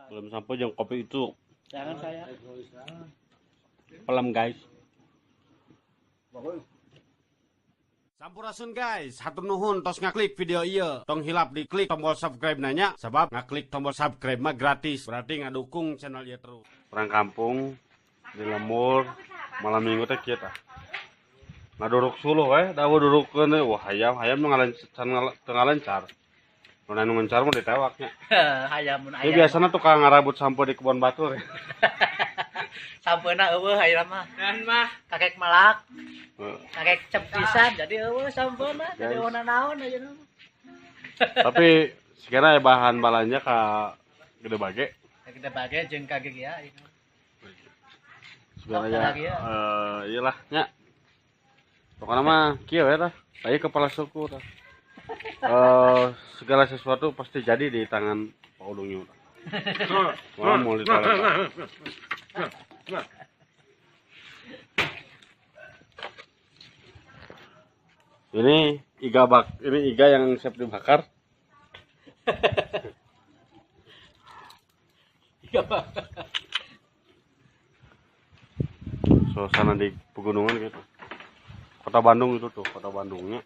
Belum sampai jam kopi itu. Jangan saya. Pelam guys. Sampurasun guys, hatur nuhun tos ngaklik video iya. Tong hilap diklik tombol subscribe nanya, sebab ngaklik tombol subscribe mah gratis. Berarti ngadukung channel ieu terus. Orang kampung di lemur malam minggu teh kieu tah. Ngaduruk suluh da durukeun wah hayam tengah lancar. Mun anu ngencar mah ditewaknya. Hayam mun Ieu aya. biasana tukang ngarabut sampo di kebon batur. Sampeuna eueuh hayam mah. Kan mah kakek malak. Kakek cepisan jadi eueuh sampeuna jadi warna naon aja. Tapi sekarang ya bahan balanya ka gede bage. Kita bage jeung kagege ya. Sebenarnya iyalah nya. Pokoknya mah kieu we tah. Aya kepala suku tah. Segala sesuatu pasti jadi di tangan Pak Udungnya. Wah, mau ditarik. Ini iga yang siap dibakar. Suasana di pegunungan gitu. Kota Bandung itu tuh, kota Bandungnya.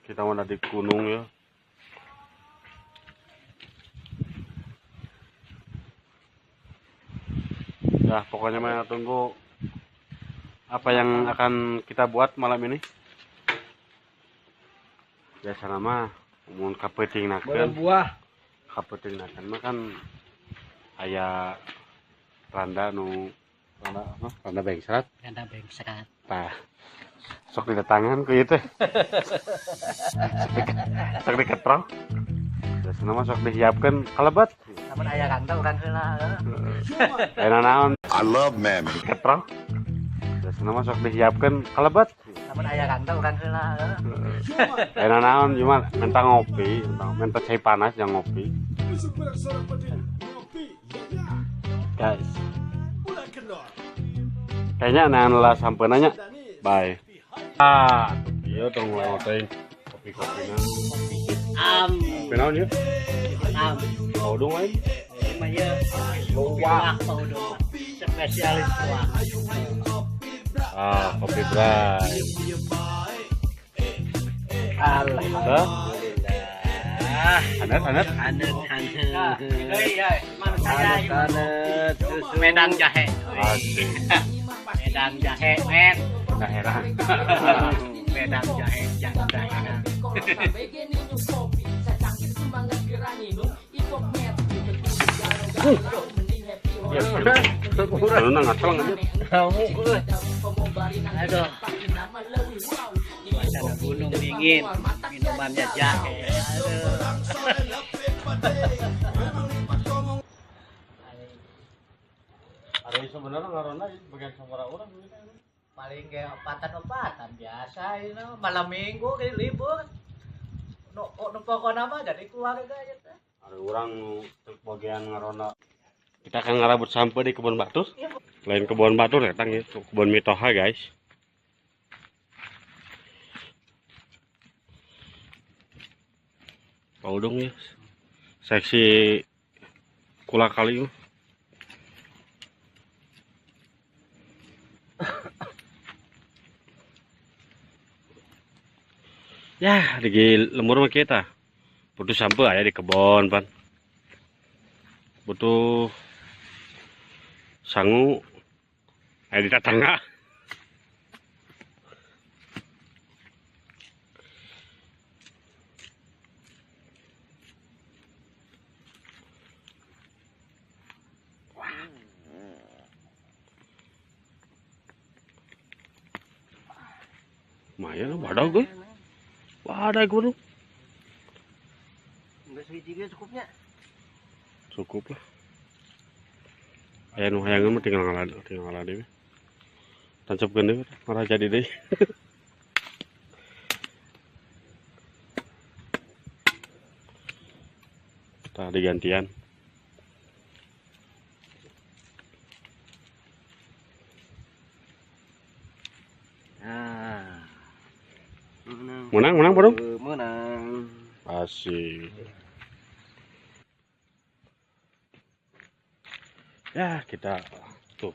Kita mana di gunung ya. Ya, pokoknya mah tunggu apa yang akan kita buat malam ini. Biasa nama mun kapeting nakeun. Buah. Kapeting nakeun mah kan aya randa bengsrat. Randa bengsrat. Tah. Sok didatangan ku ieu teh. Sok diketrok. Biasa nama sok dihiapkeun kalebat. Namun aya randa urang heula. Aya naon? I love Mammy. Diketrok. Biasa nama sok dihiapkeun kalebat. Namun aya randa urang heula. Aya naon cuma minta ngopi, minta cai panas yang ngopi. Guys. Kayaknya anak-anak sampai nanya. Bye. Iya dong mulai ngotain kopi-kopinya. Kopi naon ya? Mau dong lain? Mah ieu buah udung. Spesialis buah. Kopi bray. Alhamdulillah. Anet. Anet susu Medang jahe. Asik. Medang jahe, men. Nah heran. Medang jahe, jangan heran. Anu nang ngatlang aja. Aduh. Suasana gunung dingin, minumannya jahe. Ari sebenarnya ngarona bagian samara urang gitu. Paling kayak opatan biasa ini malam minggu kayak libur. No pokoknya mah jadi keluarga aja teh. Ari urang bagian ngarona. Kita akan ngarabut sampah di kebun batur. Lain kebun batur datang ya, kebun mitoha guys. Kau dong ya. Seksi kula kali. Ya, di lemur mah kita. Butuh sampah aya di kebon, pan. Butuh sangu aya di tetangga. Lumayan badak gue. Ada gue tuh. Enggak segitiga cukupnya. Cukup lah. Aya nu hayangan mah tinggal ngalah dewe. Tancapkeun dewe marah jadi deui. Tah digantian. Menang bro. Menang. Asik. Ya, kita tuh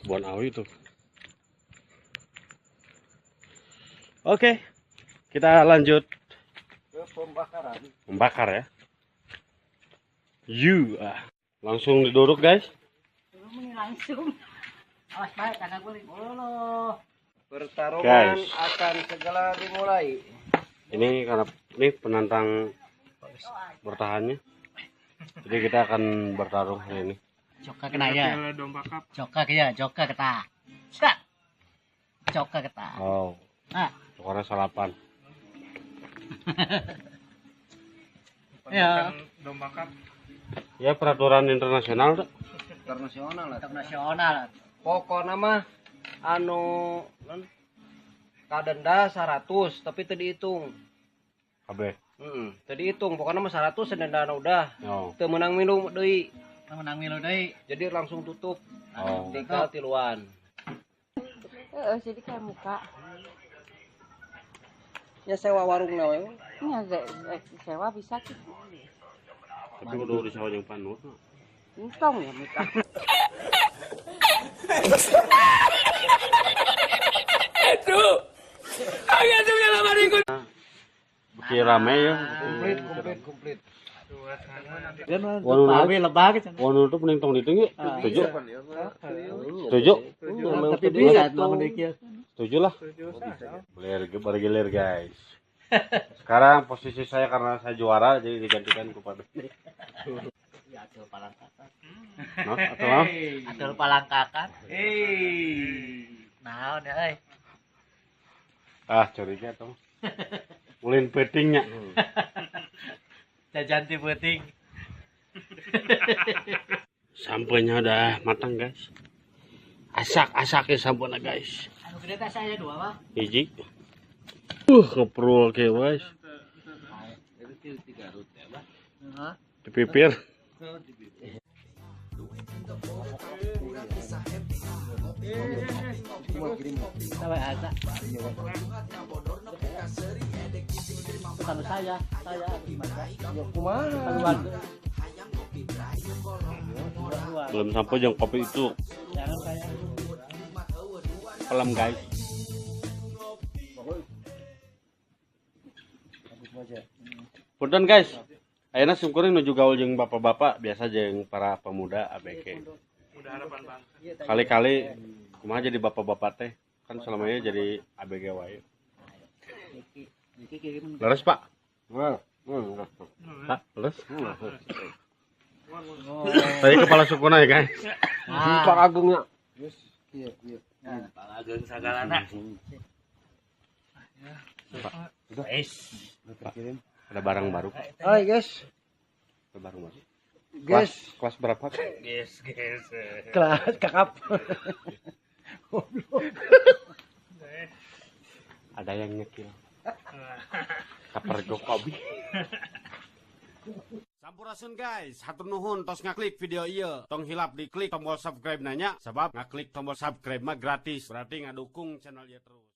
kebun awi tuh. Oke, kita lanjut Ke pembakaran. membakar ya. Langsung didorok guys. Langsung. Awas baik, kagak guling. Oh. Pertarungan Guys. akan segera dimulai. Ini karena ini penantang bertahannya. Jadi kita akan bertarung hari ini. Joka kena ya. Joka ya, joka kata. Sat. Joka kata. Oh, Ah, karena salapan. ya. Ya peraturan internasional tuh. Internasional lah. Internasional. Pokoknya mah anu kadenda 100 tapi teu dihitung. Kabeh. Teu dihitung pokoknya mah 100 denda udah. Oh. Teu meunang minum deui. Menang milu deui. Jadi langsung tutup. Oh. Tinggal tiluan. Jadi kayak muka. Ya sewa warung na we. Ini agak sewa bisa sih. Tapi kudu disawa jeung panut. Untung ya muka. Beki rame ya. Komplit. Tapi lebah gitu. Wanu tuh mending tong ditung yuk. Setuju. Setuju. Tapi bisa lamun deui. Setuju lah. Bergilir guys. Sekarang posisi saya karena saya juara jadi digantikan kepada Ya atul palangkakan. no, atau no? Atul palangkakan. Naon ya euy. Ah curiga tuh. Ulin petingnya. Jajan ti peuting. Sampenya udah matang guys. Asak-asaknya sampena guys. Anu gede teh saya dua mah. Hiji. Keperul ke guys. Heeh. Dipipir. Sampai ada. Bukan saya gimana? Ya kumaha? Keluar. Belum sampai jam kopi itu. Jangan saya. Pelam guys. Punten guys. Ayeuna sungkuring nuju gaul jeung bapak-bapak biasa jeung para pemuda ABG. Kali-kali kumaha jadi bapak-bapak teh? Kan selamanya jadi ABG wae. Leres, Pak? Pak, leres? Tadi kepala sukuna ya, guys. Pak Agungnya. Kepala ageung sagalana. Ada barang baru, Pak. Hai guys. Ada barang baru. Guys, Kelas berapa? Guys. kelas kakap. Ada yang nyekil. Kapergo kobi. Sampurasun guys, hatur nuhun tos ngaklik video ieu. Tong hilap diklik tombol subscribe nanya, sebab ngaklik tombol subscribe mah gratis. Berarti ngadukung channel ieu terus.